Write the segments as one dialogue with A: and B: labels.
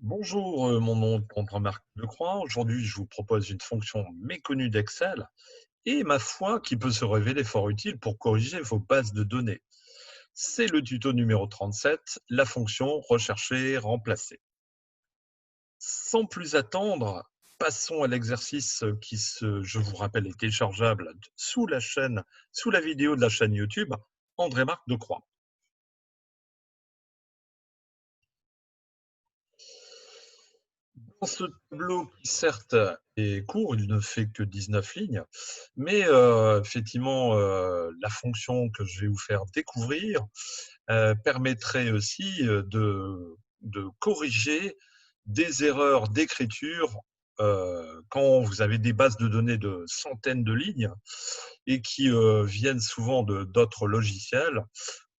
A: Bonjour, mon nom est André-Marc Lecroix. Aujourd'hui, je vous propose une fonction méconnue d'Excel et, ma foi, qui peut se révéler fort utile pour corriger vos bases de données. C'est le tuto numéro 37, la fonction rechercher, remplacer. Sans plus attendre, passons à l'exercice je vous rappelle, est téléchargeable sous la vidéo de la chaîne YouTube André-Marc Lecroix. Dans ce tableau qui certes est court, il ne fait que 19 lignes, mais effectivement, la fonction que je vais vous faire découvrir, permettrait aussi, de corriger des erreurs d'écriture, quand vous avez des bases de données de centaines de lignes et qui, viennent souvent de d'autres logiciels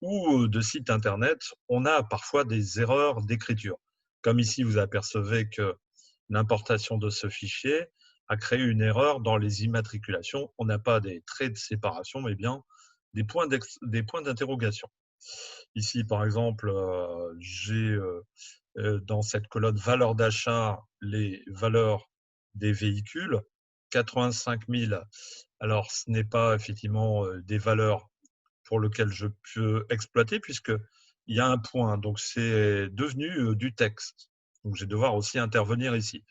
A: ou, de sites internet. On a parfois des erreurs d'écriture. Comme ici, vous apercevez que l'importation de ce fichier a créé une erreur dans les immatriculations. On n'a pas des traits de séparation, mais bien des points d'interrogation. Ici, par exemple, j'ai dans cette colonne valeur d'achat les valeurs des véhicules. 85 000, alors ce n'est pas effectivement des valeurs pour lesquelles je peux exploiter, puisqu'il y a un point, donc c'est devenu du texte. Donc je vais devoir aussi intervenir ici.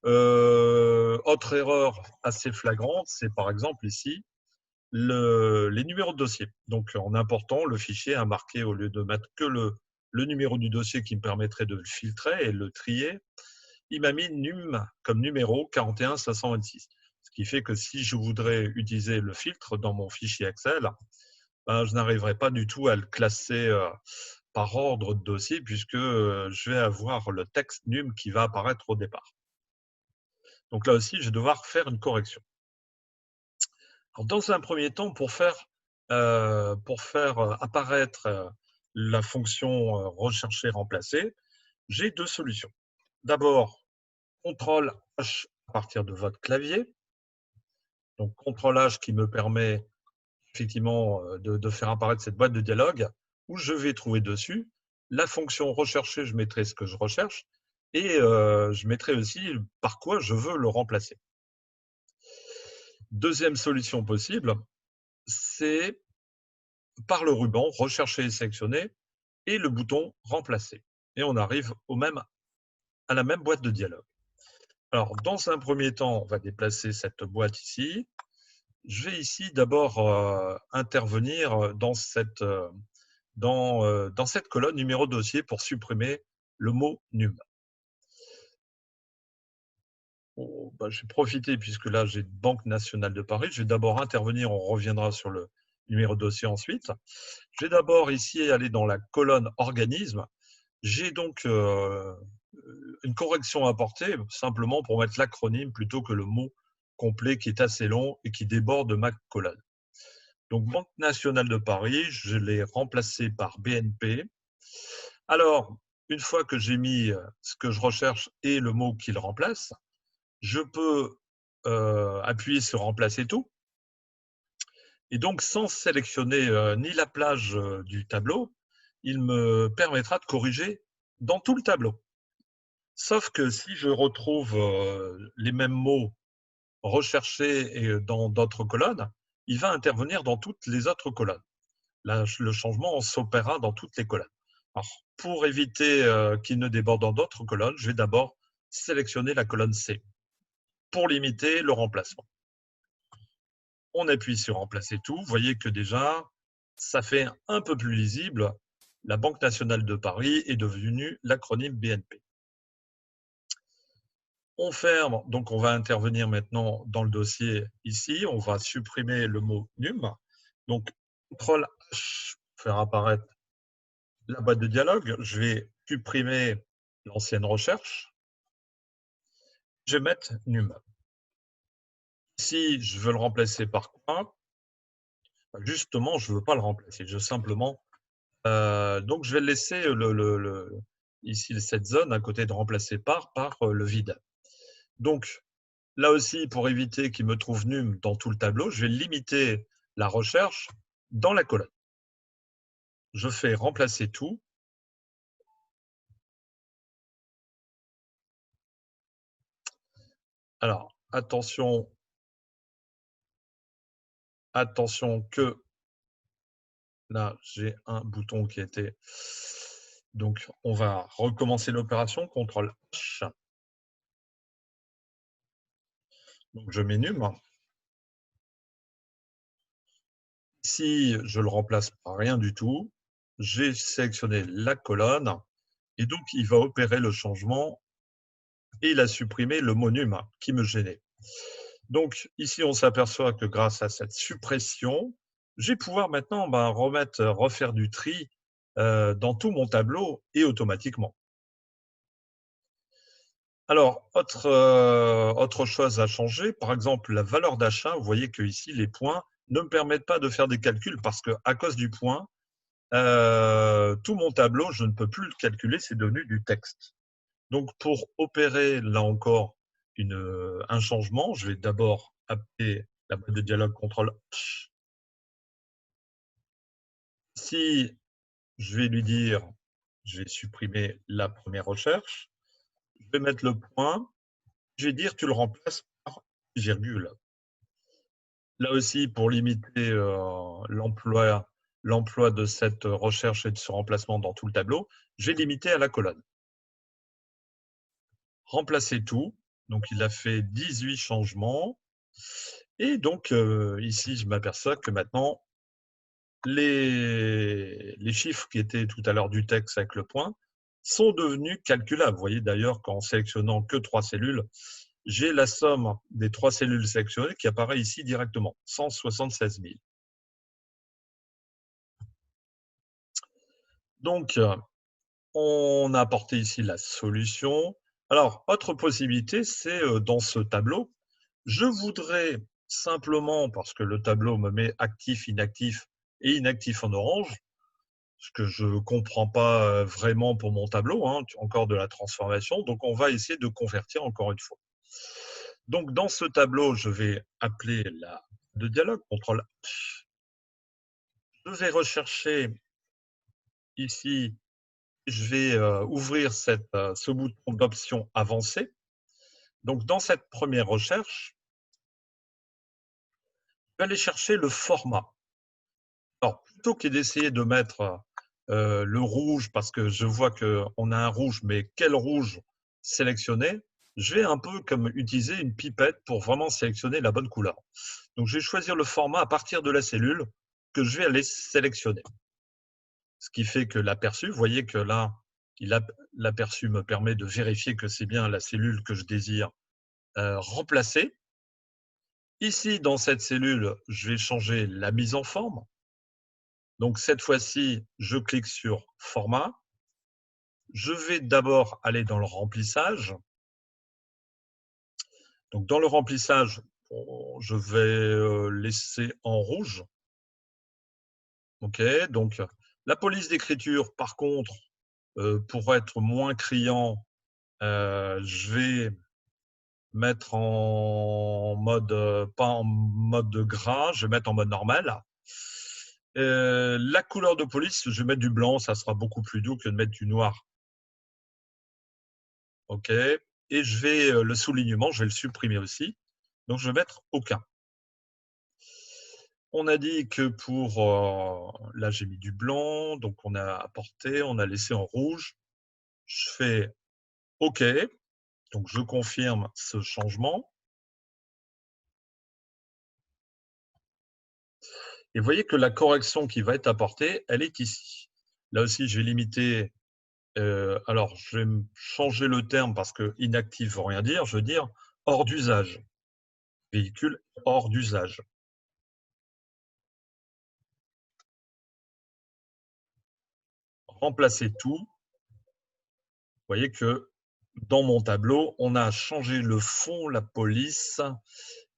A: Autre erreur assez flagrante, c'est par exemple ici les numéros de dossier. Donc en important, le fichier a marqué, au lieu de mettre que le numéro du dossier qui me permettrait de le filtrer et le trier, il m'a mis num comme numéro 41 526. Ce qui fait que si je voudrais utiliser le filtre dans mon fichier Excel, ben, je n'arriverai pas du tout à le classer par ordre de dossier, puisque je vais avoir le texte num qui va apparaître au départ. Donc là aussi, je vais devoir faire une correction. Alors, dans un premier temps, pour faire apparaître la fonction rechercher remplacer, j'ai deux solutions. D'abord, CTRL H à partir de votre clavier. Donc CTRL H qui me permet effectivement de faire apparaître cette boîte de dialogue où je vais trouver dessus la fonction rechercher. Je mettrai ce que je recherche et je mettrai aussi par quoi je veux le remplacer. Deuxième solution possible, c'est par le ruban rechercher et sélectionner et le bouton remplacer. Et on arrive à la même boîte de dialogue. Alors, dans un premier temps, on va déplacer cette boîte ici. Je vais ici d'abord intervenir dans cette colonne numéro dossier pour supprimer le mot num. Bon, bah, je vais profiter, puisque là j'ai Banque nationale de Paris. Je vais d'abord intervenir, on reviendra sur le numéro dossier ensuite. Je vais d'abord ici aller dans la colonne organisme. J'ai donc une correction à apporter, simplement pour mettre l'acronyme plutôt que le mot complet qui est assez long et qui déborde ma colonne. Donc, Banque nationale de Paris, je l'ai remplacé par BNP. Alors, une fois que j'ai mis ce que je recherche et le mot qu'il remplace, je peux appuyer sur remplacer tout. Et donc, sans sélectionner ni la plage du tableau, il me permettra de corriger dans tout le tableau. Sauf que si je retrouve les mêmes mots recherchés dans d'autres colonnes, il va intervenir dans toutes les autres colonnes. Là, le changement s'opérera dans toutes les colonnes. Alors, pour éviter qu'il ne déborde dans d'autres colonnes, je vais d'abord sélectionner la colonne C pour limiter le remplacement. On appuie sur remplacer tout. Vous voyez que déjà, ça fait un peu plus lisible. La Banque nationale de Paris est devenue l'acronyme BNP. On ferme, donc on va intervenir maintenant dans le dossier ici. On va supprimer le mot num. Donc, CTRL H pour faire apparaître la boîte de dialogue. Je vais supprimer l'ancienne recherche. Je vais mettre num. Si je veux le remplacer par quoi? Justement, je ne veux pas le remplacer. Je veux simplement. Donc, je vais laisser ici cette zone à côté de remplacer par le vide. Donc, là aussi, pour éviter qu'il me trouve num dans tout le tableau, je vais limiter la recherche dans la colonne. Je fais remplacer tout. Alors, attention que là, j'ai un bouton qui était… Donc, on va recommencer l'opération, CTRL H. Donc, je m'énume. Si je le remplace par rien du tout, j'ai sélectionné la colonne et donc il va opérer le changement et il a supprimé le mot num qui me gênait. Donc ici, on s'aperçoit que grâce à cette suppression, je vais pouvoir maintenant refaire du tri dans tout mon tableau et automatiquement. Alors, autre chose à changer, par exemple, la valeur d'achat, vous voyez que ici, les points ne me permettent pas de faire des calculs parce qu'à cause du point, tout mon tableau, je ne peux plus le calculer, c'est devenu du texte. Donc, pour opérer, là encore, un changement, je vais d'abord appeler la boîte de dialogue CTRL-H. Si je vais lui dire, je vais supprimer la première recherche, je vais mettre le point, je vais dire tu le remplaces par virgule. Là aussi, pour limiter l'emploi de cette recherche et de ce remplacement dans tout le tableau, j'ai limité à la colonne. Remplacer tout. Donc, il a fait 18 changements. Et donc, ici, je m'aperçois que maintenant, les chiffres qui étaient tout à l'heure du texte avec le point sont devenus calculables. Vous voyez d'ailleurs qu'en sélectionnant que 3 cellules, j'ai la somme des 3 cellules sélectionnées qui apparaît ici directement, 176 000. Donc, on a apporté ici la solution. Alors, autre possibilité, c'est dans ce tableau, je voudrais simplement, parce que le tableau me met actif, inactif et inactif en orange, ce que je ne comprends pas vraiment pour mon tableau, hein, encore de la transformation. Donc, on va essayer de convertir encore une fois. Donc, dans ce tableau, je vais appeler la de dialogue, CTRL H. Je vais rechercher ici, je vais ouvrir ce bouton d'option avancée. Donc, dans cette première recherche, je vais aller chercher le format. Alors, plutôt que d'essayer de mettre le rouge, parce que je vois qu'on a un rouge, mais quel rouge sélectionner? Je vais un peu comme utiliser une pipette pour vraiment sélectionner la bonne couleur. Donc, je vais choisir le format à partir de la cellule que je vais aller sélectionner. Ce qui fait que l'aperçu, vous voyez que là, l'aperçu me permet de vérifier que c'est bien la cellule que je désire remplacer. Ici, dans cette cellule, je vais changer la mise en forme. Donc, cette fois-ci, je clique sur Format. Je vais d'abord aller dans le remplissage. Donc, dans le remplissage, je vais laisser en rouge. OK. Donc, la police d'écriture, par contre, pour être moins criant, je vais mettre en mode, pas en mode gras, je vais mettre en mode normal. La couleur de police, je vais mettre du blanc, ça sera beaucoup plus doux que de mettre du noir. OK. Et je vais le soulignement, je vais le supprimer aussi. Donc, je vais mettre aucun. On a dit que pour… là, j'ai mis du blanc, donc on a apporté, on a laissé en rouge. Je fais OK. Donc, je confirme ce changement. Et vous voyez que la correction qui va être apportée, elle est ici. Là aussi, je vais limiter… alors, je vais changer le terme parce que inactif ne veut rien dire. Je veux dire hors d'usage. Véhicule hors d'usage. Remplacer tout. Vous voyez que dans mon tableau, on a changé le fond, la police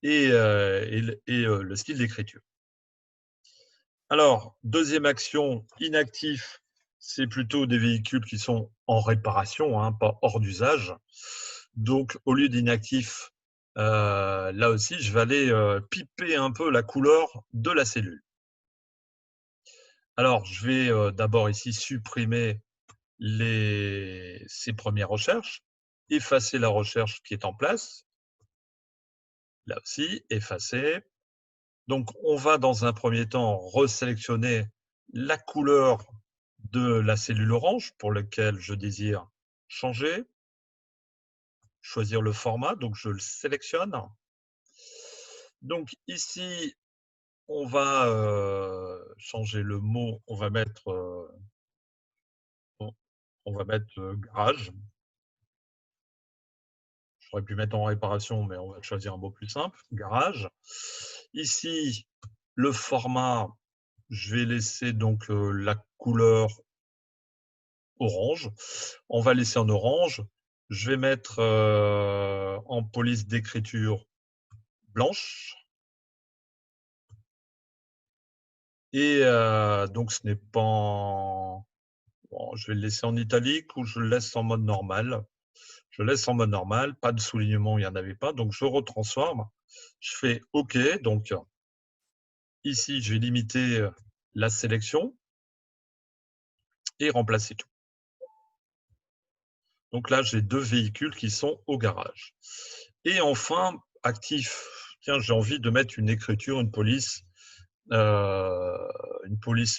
A: et le style d'écriture. Alors, deuxième action, inactif, c'est plutôt des véhicules qui sont en réparation, hein, pas hors d'usage. Donc, au lieu d'inactif, là aussi, je vais aller piper un peu la couleur de la cellule. Alors, je vais d'abord ici supprimer ces premières recherches, effacer la recherche qui est en place. Là aussi, effacer. Donc, on va dans un premier temps resélectionner la couleur de la cellule orange pour laquelle je désire changer. Choisir le format, donc je le sélectionne. Donc ici, on va changer le mot, on va mettre garage. J'aurais pu mettre en réparation, mais on va choisir un mot plus simple, garage. Ici, le format, je vais laisser donc la couleur orange. On va laisser en orange. Je vais mettre en police d'écriture blanche. Et donc ce n'est pas en… Bon, je vais le laisser en italique ou je le laisse en mode normal. Je laisse en mode normal, pas de soulignement, il n'y en avait pas, donc je retransforme. Je fais OK, donc ici, je vais limiter la sélection et remplacer tout. Donc là, j'ai 2 véhicules qui sont au garage. Et enfin, actif. Tiens, j'ai envie de mettre une écriture, une police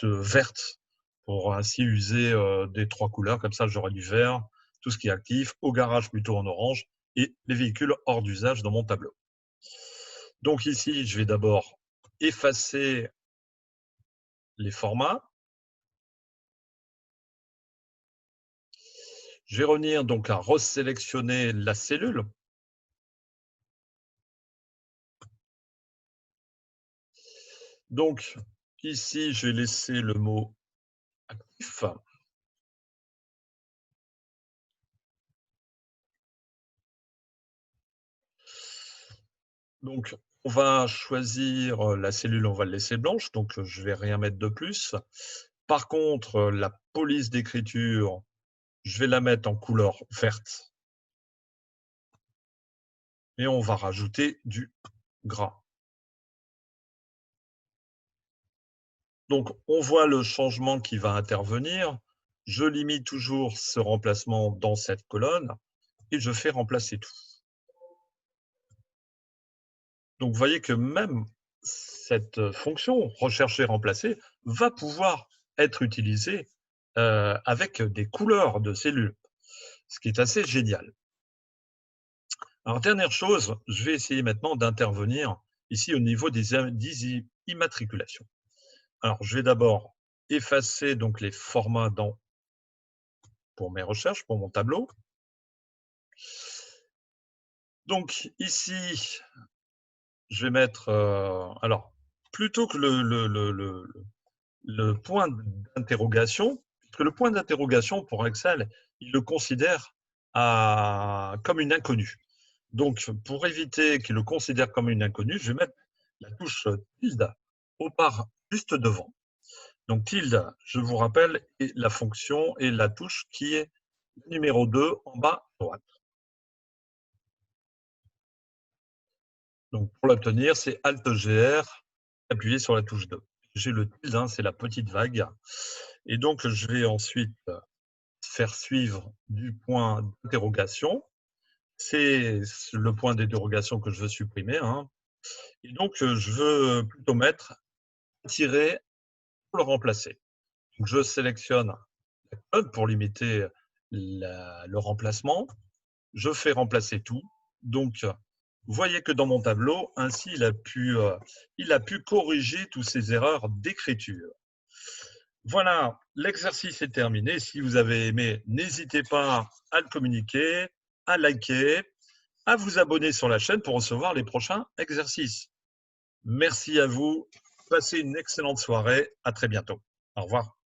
A: verte pour ainsi user des 3 couleurs. Comme ça, j'aurai du vert, tout ce qui est actif, au garage plutôt en orange et les véhicules hors d'usage dans mon tableau. Donc ici, je vais d'abord effacer les formats. Je vais revenir donc à resélectionner la cellule. Donc ici, je vais laisser le mot actif. Donc, on va choisir la cellule, on va le laisser blanche, donc je ne vais rien mettre de plus. Par contre, la police d'écriture, je vais la mettre en couleur verte. Et on va rajouter du gras. Donc, on voit le changement qui va intervenir. Je limite toujours ce remplacement dans cette colonne et je fais remplacer tout. Donc, vous voyez que même cette fonction rechercher, remplacer va pouvoir être utilisée avec des couleurs de cellules, ce qui est assez génial. Alors, dernière chose, je vais essayer maintenant d'intervenir ici au niveau des immatriculations. Alors, je vais d'abord effacer donc les formats pour mes recherches, pour mon tableau. Donc ici, je vais mettre, alors, plutôt que le point d'interrogation, parce que le point d'interrogation pour Excel, il le considère comme une inconnue. Donc, pour éviter qu'il le considère comme une inconnue, je vais mettre la touche tilde au part juste devant. Donc, tilde, je vous rappelle, est la fonction et la touche qui est numéro 2 en bas à droite. Donc, pour l'obtenir, c'est Alt-GR, appuyé sur la touche 2. J'ai le tilde, c'est la petite vague. Et donc, je vais ensuite faire suivre du point d'interrogation. C'est le point d'interrogation que je veux supprimer. Et donc, je veux plutôt mettre tirer pour le remplacer. Donc, je sélectionne la colonne pour limiter le remplacement. Je fais remplacer tout. Donc, vous voyez que dans mon tableau, ainsi, il a pu corriger toutes ces erreurs d'écriture. Voilà, l'exercice est terminé. Si vous avez aimé, n'hésitez pas à le communiquer, à liker, à vous abonner sur la chaîne pour recevoir les prochains exercices. Merci à vous. Passez une excellente soirée. À très bientôt. Au revoir.